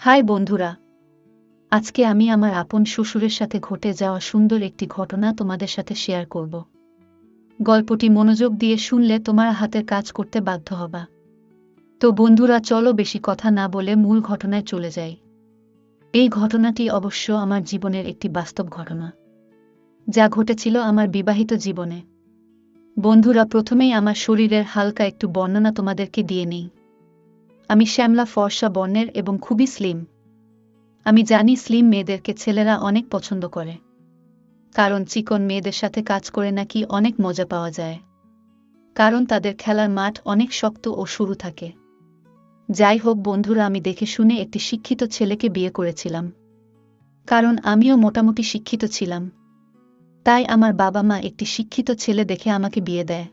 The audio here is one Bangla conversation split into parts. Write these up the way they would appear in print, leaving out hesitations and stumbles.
হাই বন্ধুরা, আজকে আমি আমার আপন শ্বশুরের সাথে ঘটে যাওয়া সুন্দর একটি ঘটনা তোমাদের সাথে শেয়ার করব। গল্পটি মনোযোগ দিয়ে শুনলে তোমার হাতের কাজ করতে বাধ্য হবা। তো বন্ধুরা, চলো বেশি কথা না বলে মূল ঘটনায় চলে যাই। এই ঘটনাটি অবশ্য আমার জীবনের একটি বাস্তব ঘটনা, যা ঘটেছিল আমার বিবাহিত জীবনে। বন্ধুরা, প্রথমেই আমার শরীরের হালকা একটু বর্ণনা তোমাদেরকে দিয়ে নেই। আমি শ্যামলা ফর্সা বর্ণের এবং খুবই স্লিম। আমি জানি স্লিম মেয়েদেরকে ছেলেরা অনেক পছন্দ করে, কারণ চিকন মেয়েদের সাথে কাজ করে নাকি অনেক মজা পাওয়া যায়, কারণ তাদের খেলার মাঠ অনেক শক্ত ও সরু থাকে। যাই হোক বন্ধুরা, আমি দেখে শুনে একটি শিক্ষিত ছেলেকে বিয়ে করেছিলাম, কারণ আমিও মোটামুটি শিক্ষিত ছিলাম। তাই আমার বাবা মা একটি শিক্ষিত ছেলে দেখে আমাকে বিয়ে দেয়।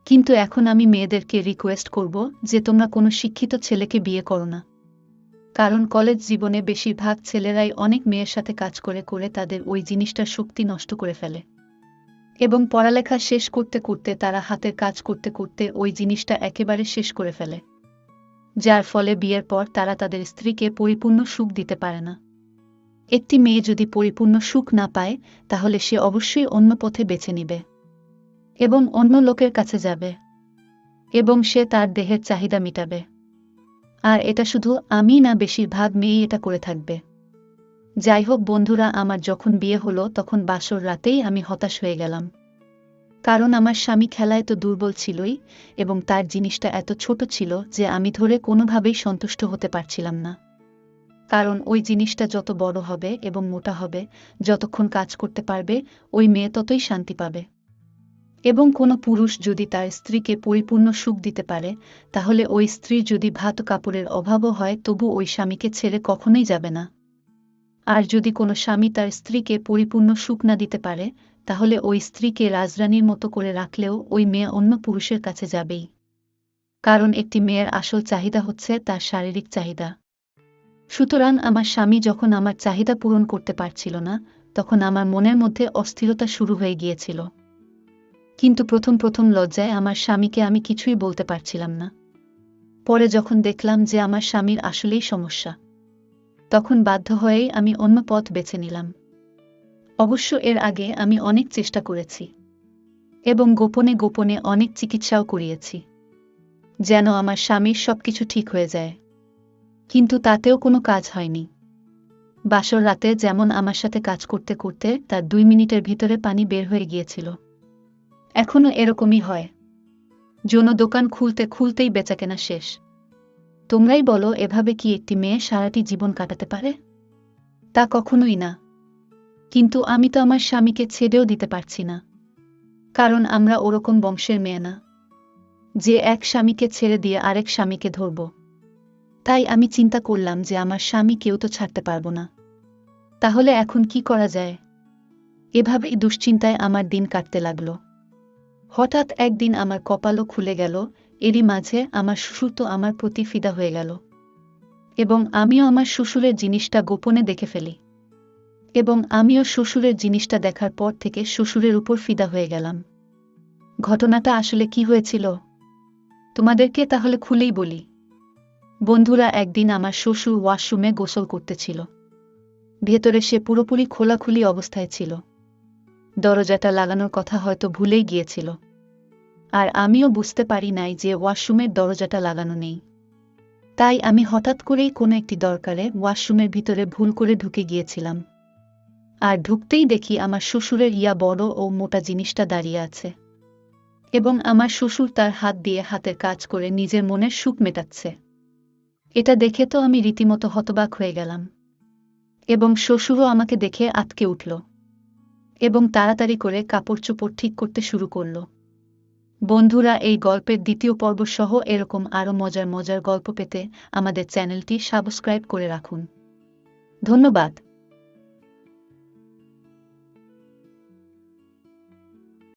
কিন্তু এখন আমি মেয়েদেরকে রিকোয়েস্ট করব যে তোমরা কোনো শিক্ষিত ছেলেকে বিয়ে করো না, কারণ কলেজ জীবনে বেশিরভাগ ছেলেরাই অনেক মেয়ের সাথে কাজ করে করে তাদের ওই জিনিসটার শক্তি নষ্ট করে ফেলে, এবং পড়ালেখা শেষ করতে করতে তারা হাতের কাজ করতে করতে ওই জিনিসটা একেবারে শেষ করে ফেলে, যার ফলে বিয়ের পর তারা তাদের স্ত্রীকে পরিপূর্ণ সুখ দিতে পারে না। একটি মেয়ে যদি পরিপূর্ণ সুখ না পায়, তাহলে সে অবশ্যই অন্য পথে বেছে নিবে এবং অন্য লোকের কাছে যাবে, এবং সে তার দেহের চাহিদা মিটাবে। আর এটা শুধু আমি না, বেশিরভাগ মেয়েই এটা করে থাকবে। যাই হোক বন্ধুরা, আমার যখন বিয়ে হলো তখন বাসর রাতেই আমি হতাশ হয়ে গেলাম, কারণ আমার স্বামী খেলায় তো দুর্বল ছিলই, এবং তার জিনিসটা এত ছোট ছিল যে আমি ধরে কোনোভাবেই সন্তুষ্ট হতে পারছিলাম না। কারণ ওই জিনিসটা যত বড় হবে এবং মোটা হবে, যতক্ষণ কাজ করতে পারবে ওই মেয়ে ততই শান্তি পাবে। এবং কোনো পুরুষ যদি তার স্ত্রীকে পরিপূর্ণ সুখ দিতে পারে, তাহলে ওই স্ত্রীর যদি ভাত কাপড়ের অভাবও হয় তবু ওই স্বামীকে ছেড়ে কখনোই যাবে না। আর যদি কোনো স্বামী তার স্ত্রীকে পরিপূর্ণ সুখ না দিতে পারে, তাহলে ওই স্ত্রীকে রাজরানীর মতো করে রাখলেও ওই মেয়ে অন্য পুরুষের কাছে যাবেই। কারণ একটি মেয়ের আসল চাহিদা হচ্ছে তার শারীরিক চাহিদা। সুতরাং আমার স্বামী যখন আমার চাহিদা পূরণ করতে পারছিল না, তখন আমার মনের মধ্যে অস্থিরতা শুরু হয়ে গিয়েছিল। কিন্তু প্রথম প্রথম লজ্জায় আমার স্বামীকে আমি কিছুই বলতে পারছিলাম না। পরে যখন দেখলাম যে আমার স্বামীর আসলেই সমস্যা, তখন বাধ্য হয়েই আমি অন্য পথ বেছে নিলাম। অবশ্য এর আগে আমি অনেক চেষ্টা করেছি এবং গোপনে গোপনে অনেক চিকিৎসাও করিয়েছি, যেন আমার স্বামীর সবকিছু ঠিক হয়ে যায়। কিন্তু তাতেও কোনো কাজ হয়নি। বাসর রাতে যেমন আমার সাথে কাজ করতে করতে তার 2 মিনিটের ভিতরে পানি বের হয়ে গিয়েছিল, এখনো এরকমই হয়। যৌন দোকান খুলতে খুলতেই বেচাকেনা শেষ। তোমরাই বলো, এভাবে কি একটি মেয়ে সারাটি জীবন কাটাতে পারে? তা কখনোই না। কিন্তু আমি তো আমার স্বামীকে ছেড়েও দিতে পারছি না, কারণ আমরা ওরকম বংশের মেয়ে না যে এক স্বামীকে ছেড়ে দিয়ে আরেক স্বামীকে ধরব। তাই আমি চিন্তা করলাম যে আমার স্বামী কেউ তো ছাড়তে পারবো না, তাহলে এখন কি করা যায়? এভাবেই দুশ্চিন্তায় আমার দিন কাটতে লাগলো। হঠাৎ একদিন আমার কপালও খুলে গেল, এরই মাঝে আমার শ্বশুর তো আমার প্রতি ফিদা হয়ে গেল, এবং আমিও আমার শ্বশুরের জিনিসটা গোপনে দেখে ফেলি, এবং আমিও শ্বশুরের জিনিসটা দেখার পর থেকে শ্বশুরের উপর ফিদা হয়ে গেলাম। ঘটনাটা আসলে কি হয়েছিল তোমাদেরকে তাহলে খুলেই বলি। বন্ধুরা, একদিন আমার শ্বশুর ওয়াশরুমে গোসল করতেছিল। ভেতরে সে পুরোপুরি খোলাখুলি অবস্থায় ছিল। দরজাটা লাগানোর কথা হয়তো ভুলেই গিয়েছিল, আর আমিও বুঝতে পারি নাই যে ওয়াশরুমের দরজাটা লাগানো নেই। তাই আমি হঠাৎ করেই কোনো একটি দরকারে ওয়াশরুমের ভিতরে ভুল করে ঢুকে গিয়েছিলাম, আর ঢুকতেই দেখি আমার শ্বশুরের ইয়া বড় ও মোটা জিনিসটা দাঁড়িয়ে আছে, এবং আমার শ্বশুর তার হাত দিয়ে হাতের কাজ করে নিজের মনের সুখ মেটাচ্ছে। এটা দেখে তো আমি রীতিমতো হতবাক হয়ে গেলাম, এবং শ্বশুরও আমাকে দেখে আঁতকে উঠল এবং তাড়াতাড়ি করে কাপড় চোপড় ঠিক করতে শুরু করল। বন্ধুরা, এই গল্পের দ্বিতীয় পর্ব সহ এরকম আরও মজার মজার গল্প পেতে আমাদের চ্যানেলটি সাবস্ক্রাইব করে রাখুন। ধন্যবাদ।